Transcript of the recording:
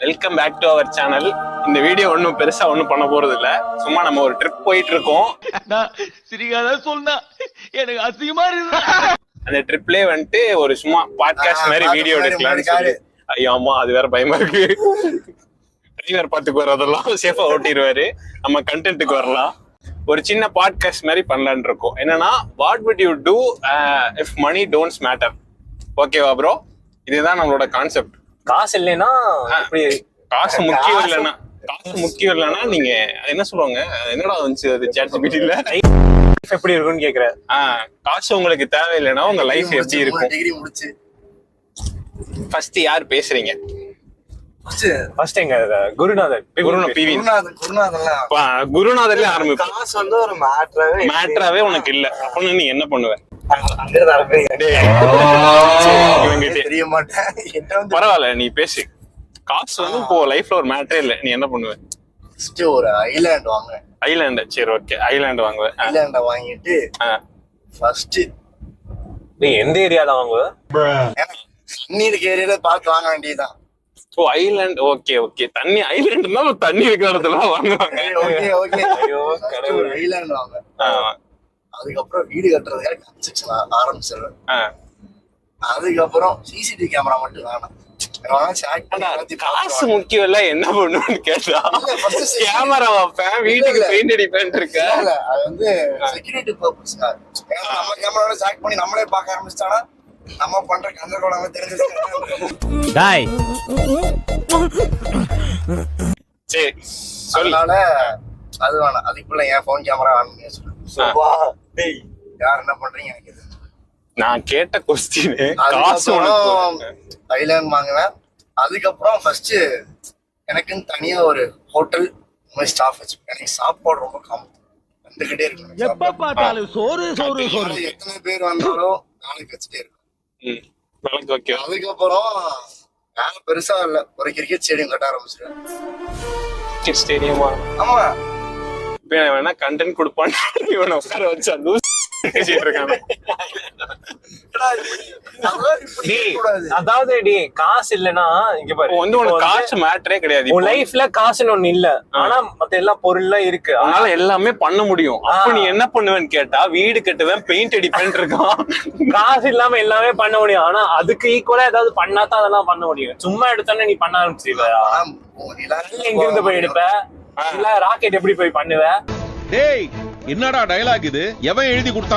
Welcome back to our channel. இந்த video ஒன்றும் பெருசா ஒன்றும் பண்ண போறது இல்ல, சும்மா நம்ம ஒரு ட்ரிப் போயிட்டு இருக்கோம். எனக்கு அசிங்கமா இருக்கு. அந்த ட்ரிப்லயே வந்துட்டு ஒரு சும்மா பாட்காஸ்ட் மாதிரி வீடியோ எடுக்கலாம்னு சொல்லி. ஐயோ அம்மா, அது வேற பயமா இருக்கு. டிரைவர் பாத்துக்கு வரதெல்லாம் சேஃபா ஓட்டிடுவாரு, நம்ம கண்டென்ட்டுக்கு வரலாம். ஒரு சின்ன பாட்காஸ்ட் மாதிரி பண்ணலான் இருக்கோம். என்னன்னா, what would you do if money doesn't matter? ஓகேவா ப்ரோ? இதுதான் நம்மளோட கான்செப்ட். காசு இல்லைன்னா காசு முக்கியம் இல்லைன்னா நீங்க என்ன சொல்லுவாங்க, என்னடா வந்துச்சு அது ChatGPT-ல எப்படி இருக்கும்னு கேக்குற. காசு உங்களுக்கு தேவையில்லைன்னா உங்க லைஃப் எப்படி இருக்கும்? டிகிரி முடிச்சு ஃபர்ஸ்ட் யார் பேசுறீங்க? ஃபர்ஸ்ட் எங்க குருநாதர் குருநாதர்ல ஆரம்பிப்போம். காசு வந்து ஒரு மேட்டராவே உனக்கு இல்ல அப்படின்னு நீ என்ன பண்ணுவ? தெரிய மாட்டேன். பரவாயில்ல, நீ பேசு. காசு வந்து இப்போ லைஃப்ல ஒரு மேட்டரே இல்ல, நீ என்ன பண்ணுவ? ஒரு ஐலாண்ட் வாங்க. ஐலாண்ட்? சரி, ஓகே, ஐலாண்ட் வாங்குவேன். ஐலாண்ட வாங்கிட்டு ஃபர்ஸ்ட் நீ எந்த ஏரியால வாங்குவ? தண்ணி இருக்க ஏரியால பார்த்து வாங்க வேண்டியதுதான். ஓ, ஐலாண்ட். ஓகே ஓகே, தண்ணி ஐலாண்ட்னா தண்ணி இருக்கிற இடத்துல வாங்குவாங்க. ஐலாண்ட் வாங்க. அதுக்கப்புறம் வீடு கட்டுறதுக்காக கன்ஸ்ட்ரக்ஷன் ஆரம்பிச்சிருவேன். அதுக்கப்புறம் சிசிடிவி கேமரா மட்டும் வேணாம். காசு முக்கியம் இல்ல, என்ன பண்ணுன்னு கேட்டா கேமரா வைப்பேன், வீட்டுக்கு பெயிண்ட் அடிப்பேன் இருக்க. அது வந்து செக்யூரிட்டி பர்பஸ். நம்ம கேமராவோட ஜாக் பண்ணி நம்மளே பார்க்க ஆரம்பிச்சிட்டானா நம்ம பண்ற கந்தகோலமா தெரிஞ்சு. சரி, அதனால அது வேணாம். அதுக்குள்ள என் போன் கேமரா வேணும். யார் என்ன பண்றீங்க எனக்கு இது. நான் கேட்ட கொஸ்டின் காசு ஐலாண்ட் வாங்குவேன். அதுக்கப்புறம் ஃபர்ஸ்ட் எனக்குன்னு தனியா ஒரு ஹோட்டல் ஸ்டாஃப் வச்சு, எனக்கு சாப்பாடு ரொம்ப காமன் வந்துகிட்டே இருக்கு. எப்ப பார்த்தாலும் சோறு சோறு சோறு. எத்தனை பேர் வந்தாலும் நாளைக்கு வச்சுட்டே இருக்கும். ஓகே. அதுக்கப்புறம் வேலை பெருசா இல்ல, ஒரு கிரிக்கெட் ஸ்டேடியம் கட்ட ஆரம்பிச்சிருவேன். ஸ்டேடியமா? ஆமா. இப்ப வேணா கண்டென்ட் கொடுப்பான், இவனை உட்கார வச்சா அதாவது காசு இல்லன்னா இங்க பாரு, வந்து உனக்கு காசு மேட்டரே கிடையாது. உன் லைஃப்ல காசுன்னு ஒண்ணு இல்ல, ஆனா மத்த எல்லா பொருள்லாம் இருக்கு, அதனால எல்லாமே பண்ண முடியும். அப்ப நீ என்ன பண்ணுவேன்னு கேட்டா, வீடு கட்டுவேன், பெயிண்ட் அடிப்பேன் இருக்கான். காசு இல்லாம எல்லாமே பண்ண முடியும், ஆனா அதுக்கு ஈக்குவலா ஏதாவது பண்ணாதான் அதெல்லாம் பண்ண முடியும். சும்மா எடுத்தானே நீ பண்ண ஆரம்பிச்சிருவ. எங்க இருந்து போய் எடுப்ப? இல்ல ராக்கெட் எப்படி போய் பண்ணுவ? டேய், என்னடா டயலாக் இது? எவன் எழுதி கொடுத்தா?